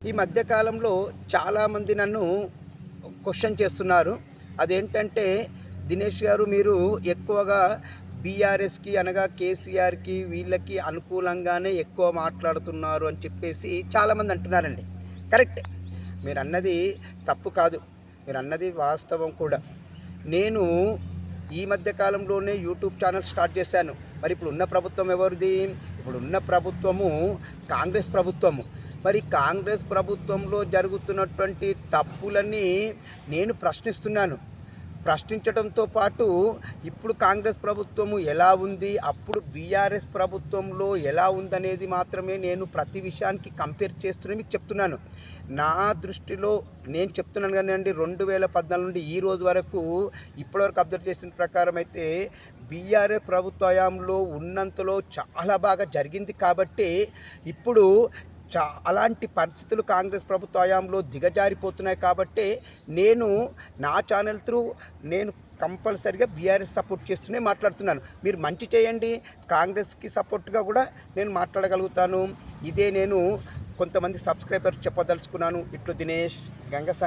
ఈ మధ్య కాలంలో చాలామంది నన్ను క్వశ్చన్ చేస్తున్నారు. అదేంటంటే, దినేష్ గారు మీరు ఎక్కువగా బీఆర్ఎస్‌కి అనగా కేసీఆర్‌కి వీళ్ళకి అనుకూలంగానే ఎక్కువ మాట్లాడుతున్నారు అని చెప్పేసి చాలామంది అంటున్నారండి. కరెక్టే. మీరన్నది తప్పు కాదు. మీరన్నది వాస్తవం కూడా. నేను ఈ మధ్య కాలంలోనే యూట్యూబ్ ఛానల్ స్టార్ట్ చేశాను. మరి ఇప్పుడున్న ప్రభుత్వం ఎవరిది? ఇప్పుడున్న ప్రభుత్వము కాంగ్రెస్ ప్రభుత్వము. మరి కాంగ్రెస్ ప్రభుత్వంలో జరుగుతున్నటువంటి తప్పులని నేను ప్రశ్నిస్తున్నాను. ప్రశ్నించడంతో పాటు ఇప్పుడు కాంగ్రెస్ ప్రభుత్వము ఎలా ఉంది, అప్పుడు బీఆర్ఎస్ ప్రభుత్వంలో ఎలా ఉందనేది మాత్రమే నేను ప్రతి విషయానికి కంపేర్ చేస్తూనే మీకు చెప్తున్నాను. నా దృష్టిలో నేను చెప్తున్నాను కానివ్వండి, 2014 నుండి ఈ రోజు వరకు ఇప్పటివరకు అబ్జర్వ్ చేసిన ప్రకారం అయితే బీఆర్ఎస్ ప్రభుత్వ హయాంలో ఉన్నంతలో చాలా బాగా జరిగింది కాబట్టి ఇప్పుడు అలాంటి పరిస్థితులు కాంగ్రెస్ ప్రభుత్వ హయాంలో దిగజారిపోతున్నాయి కాబట్టి నేను నా ఛానల్ త్రూ నేను కంపల్సరిగా బీఆర్ఎస్ సపోర్ట్ చేస్తూనే మాట్లాడుతున్నాను. మీరు మంచి చేయండి, కాంగ్రెస్కి సపోర్ట్గా కూడా నేను మాట్లాడగలుగుతాను. ఇదే నేను కొంతమంది సబ్స్క్రైబర్స్ చెప్పదలుచుకున్నాను. ఇట్లు దినేష్ గంగసా.